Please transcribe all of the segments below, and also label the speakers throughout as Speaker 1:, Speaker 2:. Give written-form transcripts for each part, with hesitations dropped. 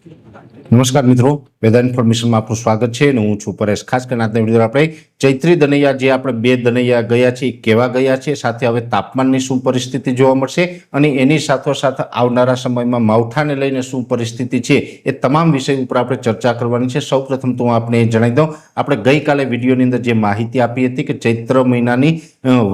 Speaker 1: નમસ્કાર મિત્રો, વેધર ઇન્ફોર્મેશનમાં આપનું સ્વાગત છે અને હું છું પરેશ। ખાસ કરીને આજના વિડીયો આપણે ચૈત્રી દનૈયા જે આપણે બે દનૈયા ગયા છે એ કેવા ગયા છે, સાથે હવે તાપમાનની શું પરિસ્થિતિ જોવા મળશે અને એની સાથોસાથ આવનારા સમયમાં માવઠાને લઈને શું પરિસ્થિતિ છે એ તમામ વિષય ઉપર આપણે ચર્ચા કરવાની છે। સૌપ્રથમ તો હું આપને જણાવી દઉં, આપણે ગઈકાલે વિડીયોની અંદર જે માહિતી આપી હતી કે ચૈત્ર મહિનાની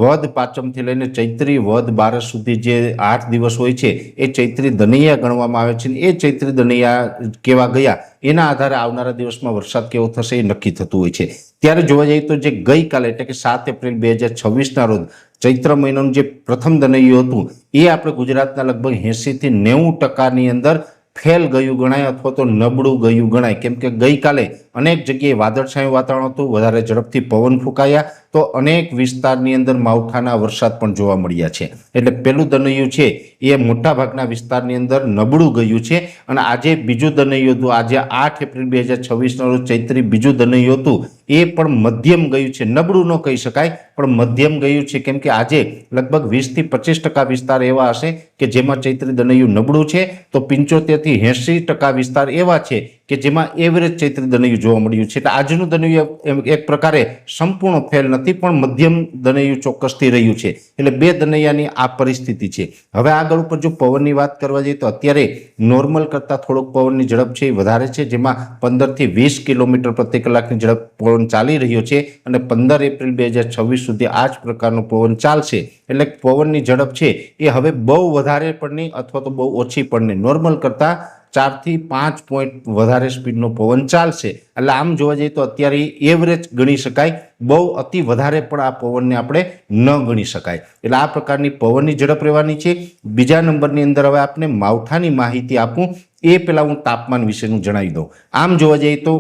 Speaker 1: વદ પાંચમથી લઈને ચૈત્રી વદ બારસ સુધી જે 8 દિવસ હોય છે એ ચૈત્રી દનૈયા ગણવામાં આવે છે। એ ચૈત્રી દનૈયા કેવા ગયા એના આધારે આવનારા દિવસમાં વરસાદ કેવો થશે એ નક્કી થતું હોય છે। ત્યારે જોવા જઈએ તો જે ગઈકાલે એટલે કે 7 એપ્રિલ 2026ના રોજ ચૈત્ર મહિનાનું જે પ્રથમ દનૈયું હતું એ આપણે ગુજરાતના લગભગ 80 થી 90% અંદર ફેલ ગયું ગણાય અથવા તો નબળું ગયું ગણાય, કેમ કે ગઈકાલે અનેક જગ્યાએ વાદળછાયું વાતાવરણ હતું, વધારે ઝડપથી પવન ફૂંકાયા તો અનેક વિસ્તારની અંદર માવઠાના વરસાદ પણ જોવા મળ્યા છે। એટલે પેલું દનૈયું છે એ મોટાભાગના વિસ્તારની અંદર નબળું ગયું છે અને આજે બીજું દનૈયું હતું, આજે 8 એપ્રિલ 2026ના રોજ ચૈત્રી બીજું દનૈયું હતું એ પણ મધ્યમ ગયું છે। નબળું ન કહી શકાય પણ મધ્યમ ગયું છે, કેમ કે આજે લગભગ 20 થી 25% વિસ્તાર એવા હશે કે જેમાં ચૈત્રી દનૈયું નબળું છે, તો 75 થી 80% વિસ્તાર એવા છે કે જેમાં એવરેજ ચૈત્રી દનૈયું જોવા મળ્યું છે। એટલે આજનું દનૈયું એક પ્રકારે સંપૂર્ણ ફેલ નથી પણ મધ્યમ દનૈયું ચોક્કસથી રહ્યું છે। એટલે બે દનૈયાની આ પરિસ્થિતિ છે। હવે આગળ ઉપર જો પવનની વાત કરવા જઈએ તો અત્યારે નોર્મલ કરતાં થોડોક પવનની ઝડપ છે એ વધારે છે, જેમાં 15 થી 20 કિલોમીટર પ્રતિ કલાકની ઝડપ પવન ચાલી રહ્યો છે અને 15 એપ્રિલ 2026 સુધી આ જ પ્રકારનો પવન ચાલશે। એટલે પવનની ઝડપ છે એ હવે બહુ વધારે પણ નહીં અથવા તો બહુ ઓછી પણ નહીં, નોર્મલ કરતાં 4 થી 5 પોઈન્ટ વધારે સ્પીડનો પવન ચાલશે। એટલે આમ જોવા જઈએ તો અત્યારે એવરેજ ગણી શકાય, બહુ અતિ વધારે પણ આ પવનને આપણે ન ગણી શકાય। એટલે આ પ્રકારની પવનની ઝડપ રહેવાની છે। બીજા નંબરની અંદર હવે આપણે માવઠાની માહિતી આપું એ પહેલાં હું તાપમાન વિશેનું જણાવી દઉં। આમ જોવા જઈએ તો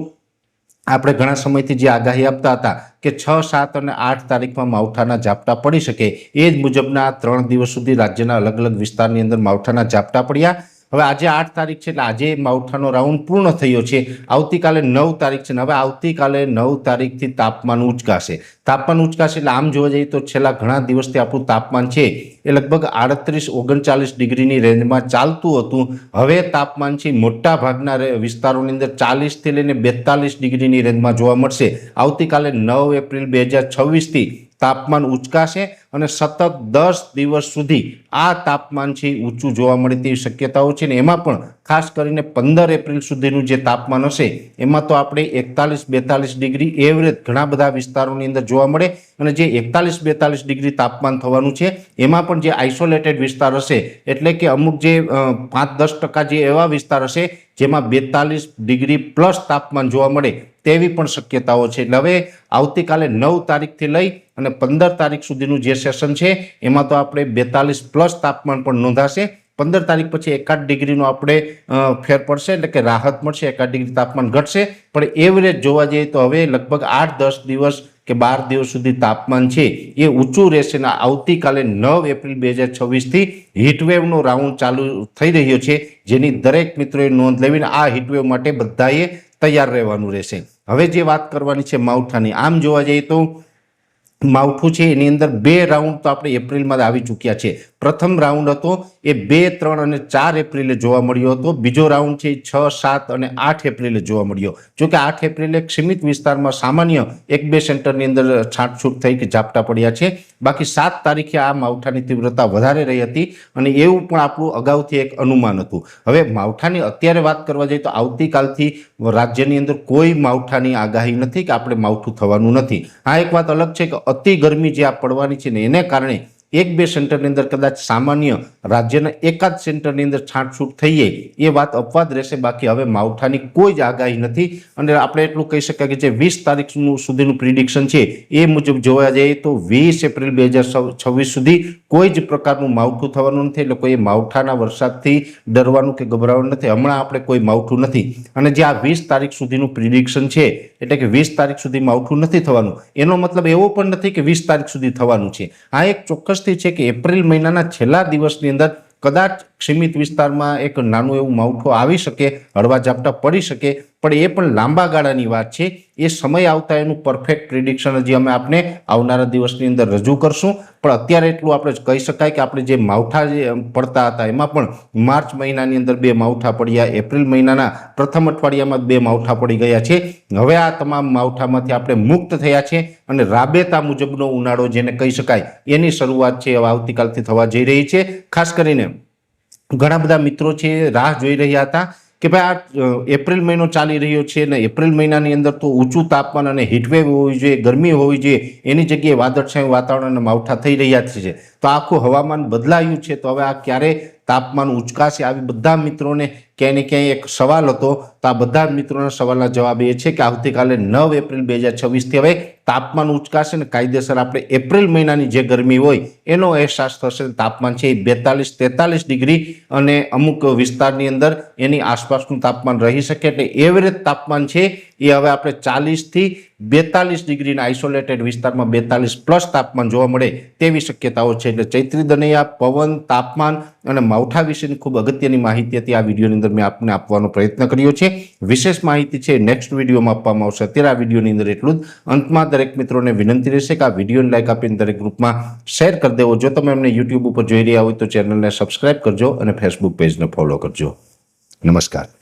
Speaker 1: આપણે ઘણા સમયથી જે આગાહી આપતા હતા કે 6, 7 અને 8 તારીખમાં માવઠાના ઝાપટા પડી શકે, એ જ મુજબના 3 દિવસ સુધી રાજ્યના અલગ અલગ વિસ્તારની અંદર માવઠાના ઝાપટા પડ્યા। હવે આજે 8 તારીખ છે એટલે આજે માવઠાનો રાઉન્ડ પૂર્ણ થયો છે। આવતીકાલે 9 તારીખ છે ને હવે આવતીકાલે 9 તારીખથી તાપમાન ઉંચકાશે। તાપમાન ઉંચકાશે એટલે આમ જોવા જઈએ તો છેલ્લા ઘણા દિવસથી આપણું તાપમાન છે એ લગભગ 38-39 ડિગ્રીની રેન્જમાં ચાલતું હતું। હવે તાપમાન છે મોટા ભાગના વિસ્તારોની અંદર 40 થી લઈને 42 ડિગ્રીની રેન્જમાં જોવા મળશે। આવતીકાલે 9 એપ્રિલ 2026થી તાપમાન ઉંચકાશે અને સતત 10 દિવસ સુધી આ તાપમાન છે ઊંચું જોવા મળે તેવી શક્યતાઓ છે ને એમાં પણ ખાસ કરીને 15 એપ્રિલ સુધીનું જે તાપમાન હશે એમાં તો આપણે 41-42 ડિગ્રી એવરેજ ઘણા બધા વિસ્તારોની અંદર જોવા મળે અને જે 41-42 ડિગ્રી તાપમાન થવાનું છે એમાં પણ જે આઇસોલેટેડ વિસ્તાર હશે એટલે કે અમુક જે 5-10% જે એવા વિસ્તાર હશે જેમાં 42 ડિગ્રી પ્લસ તાપમાન જોવા મળે તેવી પણ શક્યતાઓ છે। એટલે હવે આવતીકાલે 9 તારીખથી લઈ અને 15 તારીખ સુધીનું જે સેશન છે એમાં તો આપણે 42 પ્લસ તાપમાન પણ નોંધાશે। 15 તારીખ પછી 1-8 ડિગ્રીનો આપણે ફેર પડશે એટલે કે રાહત મળશે, 1-8 ડિગ્રી તાપમાન ઘટશે, પણ એવરેજ જોવા જઈએ તો હવે લગભગ 8-10 દિવસ કે 12 દિવસ સુધી તાપમાન છે એ ઊંચું રહેશે। ને આવતીકાલે 9 એપ્રિલ 2026થી હીટવેવનો રાઉન્ડ ચાલુ થઈ રહ્યો છે, જેની દરેક મિત્રોએ નોંધ લેવીને આ હીટવેવ માટે બધાએ તૈયાર રહેવાનું રહેશે। હવે જે વાત કરવાની છે માવઠાની, આમ જોવા જઈએ તો માવઠું છે એની અંદર 2 રાઉન્ડ તો આપણે એપ્રિલમાં આવી ચૂક્યા છે। પ્રથમ રાઉન્ડ હતો એ 2, 3 અને 4 એપ્રિલે જોવા મળ્યો હતો। બીજો રાઉન્ડ છે 6, 7 અને 8 એપ્રિલે જોવા મળ્યો। જો કે 8 એપ્રિલે એક સીમિત વિસ્તારમાં સામાન્ય 1-2 સેન્ટરની અંદર છાંટછૂટ થઈ કે ઝાપટા પડ્યા છે, બાકી 7 તારીખે આ માવઠાની તીવ્રતા વધારે રહી હતી અને એવું પણ આપણું અગાઉથી એક અનુમાન હતું। હવે માવઠાની અત્યારે વાત કરવા જઈએ તો આવતીકાલથી રાજ્યની અંદર કોઈ માવઠાની આગાહી નથી કે આપણે માવઠું થવાનું નથી। આ એક વાત અલગ છે કે અતિ ગરમી જે આ પડવાની છે ને એને કારણે 1-2 સેન્ટરની અંદર કદાચ સામાન્ય રાજ્યના એકાદ સેન્ટરની અંદર છાંટછૂટ થઈએ એ વાત અપવાદ રહેશે, બાકી હવે માવઠાની કોઈ જ આગાહી નથી। અને આપણે એટલું કહી શકાય કે જે 20 તારીખ સુધીનું પ્રિડિક્શન છે એ મુજબ જોવા જઈએ તો 20 એપ્રિલ 2026 સુધી કોઈ જ પ્રકારનું માવઠું થવાનું નથી। એટલે કોઈ માવઠાના વરસાદથી ડરવાનું કે ગભરાવાનું નથી। હમણાં આપણે કોઈ માવઠું નથી અને જે આ 20 તારીખ સુધીનું પ્રિડિક્શન છે એટલે કે 20 તારીખ સુધી માવઠું નથી થવાનું, એનો મતલબ એવો પણ નથી કે 20 તારીખ સુધી થવાનું છે। આ એક ચોક્કસથી છે કે એપ્રિલ મહિનાના છેલ્લા દિવસની અંદર કદાચ સીમિત વિસ્તારમાં એક નાનું એવું માવઠું આવી શકે, હળવા ઝાપટા પડી શકે, પણ એ પણ લાંબા ગાળાની વાત છે. એ સમય આવતા એનું પરફેક્ટ પ્રિડિક્શન હજી અમે આપને આવનારા દિવસની અંદર રજૂ કરશું. પણ અત્યારે એટલું આપણે કહી શકાય કે આપણે જે માવઠા જે પડતા હતા એમાં પણ માર્ચ મહિનાની અંદર 2 માવઠા પડ્યા, એપ્રિલ મહિનાના પ્રથમ અઠવાડિયામાં 2 માવઠા પડી ગયા છે. હવે આ તમામ માવઠામાંથી આપણે મુક્ત થયા છે અને રાબેતા મુજબનો ઉનાળો જેને કહી શકાય એની શરૂઆત છે હવે આવતીકાલથી થવા જઈ રહી છે. ખાસ કરીને ઘણા બધા મિત્રો છે રાહ જોઈ રહ્યા હતા કે ભાઈ આ એપ્રિલ મહિનો ચાલી રહ્યો છે ને એપ્રિલ મહિનાની અંદર તો ઊંચું તાપમાન અને હીટવેવ હોવી જોઈએ, ગરમી હોવી જોઈએ, એની જગ્યાએ વાદળછાયું વાતાવરણ અને માવઠા થઈ રહ્યા છે. તો આખું હવામાન બદલાયું છે. તો હવે આ ક્યારે તાપમાન ઉચકાશે, આવી બધા મિત્રોને ક્યાંય ને ક્યાંય એક સવાલ હતો. તો આ બધા મિત્રોના સવાલના જવાબ એ છે કે આવતીકાલે 9 એપ્રિલ 2026થી હવે તાપમાન ઉચકાશે ને કાયદેસર આપણે એપ્રિલ મહિનાની જે ગરમી હોય એનો અહેસાસ થશે. તાપમાન છે એ 42-43 ડિગ્રી અને અમુક વિસ્તારની અંદર એની આસપાસનું તાપમાન રહી શકે. એટલે એવરેજ તાપમાન છે એ હવે આપણે 40થી 42 ડિગ્રીના આઇસોલેટેડ વિસ્તારમાં 42+ તાપમાન જોવા મળે તેવી શક્યતાઓ છે. એટલે ચૈત્રી દનૈયા, પવન, તાપમાન અને માવઠા વિશેની ખૂબ અગત્યની માહિતી હતી. આ વિડીયોની અંદર મેં આપને આપવાનો પ્રયત્ન કર્યો છે. વિશેષ માહિતી છે નેક્સ્ટ વિડીયોમાં આપવામાં આવશે. અત્યારે આ વિડીયોની અંદર એટલું જ. અંતમાં દરેક મિત્રોને વિનંતી રહેશે કે આ વિડીયોને લાઈક આપીને દરેક ગ્રુપમાં શેર કરી દેવો. જો તમે અમને યુટ્યુબ ઉપર જોઈ રહ્યા હોય તો ચેનલને સબસ્ક્રાઇબ કરજો અને ફેસબુક પેજને ફોલો કરજો. નમસ્કાર.